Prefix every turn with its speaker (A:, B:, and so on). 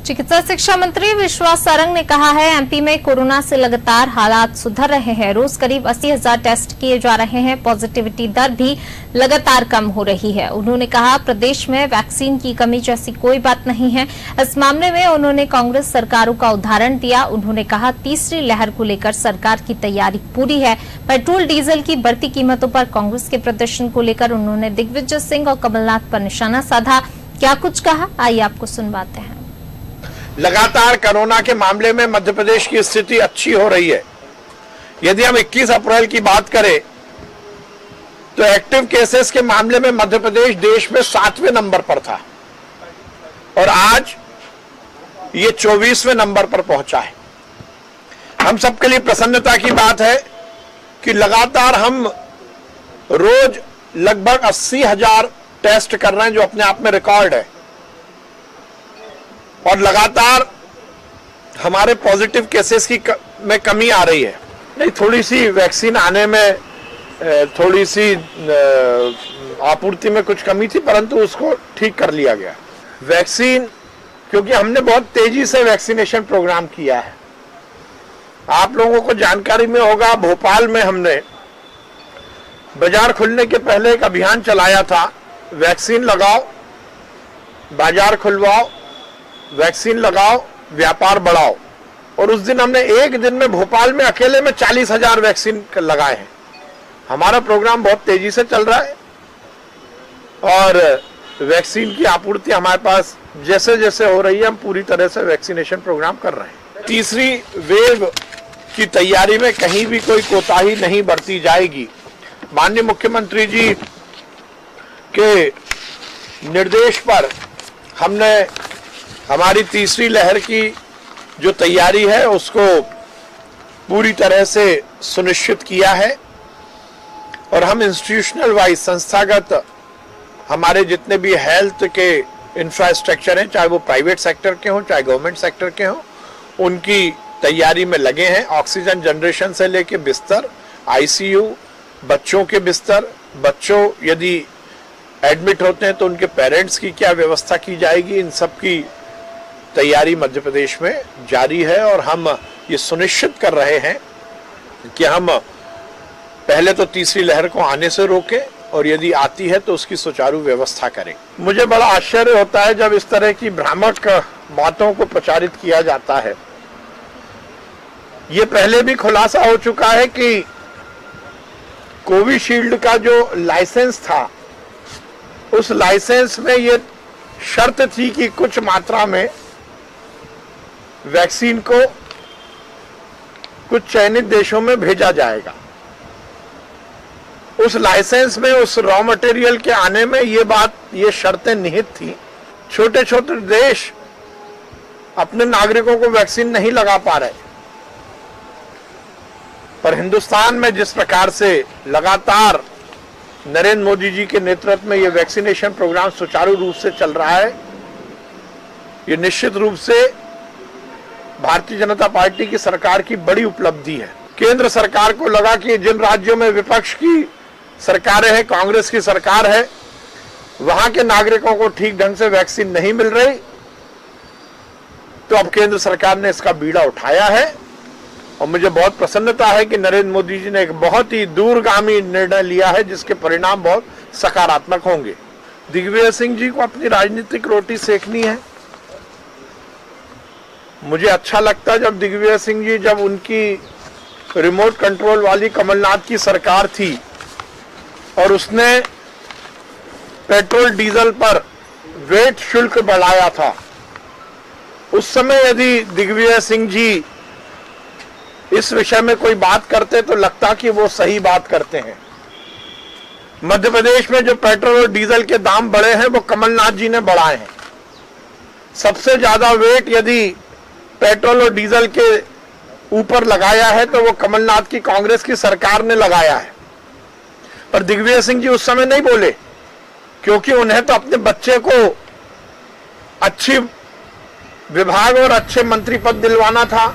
A: चिकित्सा शिक्षा मंत्री विश्वास सारंग ने कहा है, एमपी में कोरोना से लगातार हालात सुधर रहे हैं। रोज करीब 80,000 टेस्ट किए जा रहे हैं। पॉजिटिविटी दर भी लगातार कम हो रही है। उन्होंने कहा, प्रदेश में वैक्सीन की कमी जैसी कोई बात नहीं है। इस मामले में उन्होंने कांग्रेस सरकारों का उदाहरण दिया। उन्होंने कहा, तीसरी लहर को लेकर सरकार की तैयारी पूरी है। पेट्रोल डीजल की बढ़ती कीमतों पर कांग्रेस के प्रदर्शन को लेकर उन्होंने दिग्विजय सिंह और कमलनाथ पर निशाना साधा। क्या कुछ कहा, आइए आपको सुनवाते हैं।
B: लगातार कोरोना के मामले में मध्य प्रदेश की स्थिति अच्छी हो रही है। यदि हम 21 अप्रैल की बात करें तो एक्टिव केसेस के मामले में मध्य प्रदेश देश में 7वें नंबर पर था और आज ये 24वें नंबर पर पहुंचा है। हम सबके लिए प्रसन्नता की बात है कि लगातार हम रोज लगभग 80,000 टेस्ट कर रहे हैं, जो अपने आप में रिकॉर्ड है। और लगातार हमारे पॉजिटिव केसेस की में कमी आ रही है। नहीं, थोड़ी सी वैक्सीन आने में थोड़ी सी आपूर्ति में कुछ कमी थी, परंतु उसको ठीक कर लिया गया। वैक्सीन, क्योंकि हमने बहुत तेजी से वैक्सीनेशन प्रोग्राम किया है। आप लोगों को जानकारी में होगा, भोपाल में हमने बाजार खुलने के पहले एक अभियान चलाया था, वैक्सीन लगाओ, बाजार खुलवाओ, वैक्सीन लगाओ, व्यापार बढ़ाओ। और उस दिन हमने एक दिन में भोपाल में अकेले में 40,000 वैक्सीन लगाए हैं। हमारा प्रोग्राम बहुत तेजी से चल रहा है और वैक्सीन की आपूर्ति हमारे पास जैसे जैसे हो रही है, हम पूरी तरह से वैक्सीनेशन प्रोग्राम कर रहे हैं। तीसरी वेव की तैयारी में कहीं भी कोई कोताही नहीं बरती जाएगी। माननीय मुख्यमंत्री जी के निर्देश पर हमने हमारी तीसरी लहर की जो तैयारी है उसको पूरी तरह से सुनिश्चित किया है और हम इंस्टीट्यूशनल वाइज, संस्थागत हमारे जितने भी हेल्थ के इंफ्रास्ट्रक्चर हैं, चाहे वो प्राइवेट सेक्टर के हों चाहे गवर्नमेंट सेक्टर के हों, उनकी तैयारी में लगे हैं। ऑक्सीजन जनरेशन से लेके बिस्तर, आईसीयू, बच्चों के बिस्तर, बच्चों यदि एडमिट होते हैं तो उनके पेरेंट्स की क्या व्यवस्था की जाएगी, इन सब की तैयारी मध्य प्रदेश में जारी है। और हम ये सुनिश्चित कर रहे हैं कि हम पहले तो तीसरी लहर को आने से रोकें और यदि आती है तो उसकी सुचारू व्यवस्था करें। मुझे बड़ा आश्चर्य होता है जब इस तरह की भ्रामक बातों को प्रचारित किया जाता है। ये पहले भी खुलासा हो चुका है कि कोविशील्ड का जो लाइसेंस था, उस लाइसेंस में ये शर्त थी कि कुछ मात्रा में वैक्सीन को कुछ चयनित देशों में भेजा जाएगा। उस लाइसेंस में, उस रॉ मटेरियल के आने में ये शर्तें निहित थी। छोटे छोटे देश अपने नागरिकों को वैक्सीन नहीं लगा पा रहे, पर हिंदुस्तान में जिस प्रकार से लगातार नरेंद्र मोदी जी के नेतृत्व में ये वैक्सीनेशन प्रोग्राम सुचारू रूप से चल रहा है, ये निश्चित रूप से भारतीय जनता पार्टी की सरकार की बड़ी उपलब्धि है। केंद्र सरकार को लगा कि जिन राज्यों में विपक्ष की सरकारें हैं, कांग्रेस की सरकार है, वहां के नागरिकों को ठीक ढंग से वैक्सीन नहीं मिल रही, तो अब केंद्र सरकार ने इसका बीड़ा उठाया है। और मुझे बहुत प्रसन्नता है कि नरेंद्र मोदी जी ने एक बहुत ही दूरगामी निर्णय लिया है, जिसके परिणाम बहुत सकारात्मक होंगे। दिग्विजय सिंह जी को अपनी राजनीतिक रोटी सेकनी है। मुझे अच्छा लगता जब दिग्विजय सिंह जी, जब उनकी रिमोट कंट्रोल वाली कमलनाथ की सरकार थी और उसने पेट्रोल डीजल पर वेट शुल्क बढ़ाया था, उस समय यदि दिग्विजय सिंह जी इस विषय में कोई बात करते तो लगता कि वो सही बात करते हैं। मध्य प्रदेश में जो पेट्रोल और डीजल के दाम बढ़े हैं वो कमलनाथ जी ने बढ़ाए हैं। सबसे ज्यादा वेट यदि पेट्रोल और डीजल के ऊपर लगाया है तो वो कमलनाथ की कांग्रेस की सरकार ने लगाया है। पर दिग्विजय सिंह जी उस समय नहीं बोले, क्योंकि उन्हें तो अपने बच्चे को अच्छी विभाग और अच्छे मंत्री पद दिलवाना था।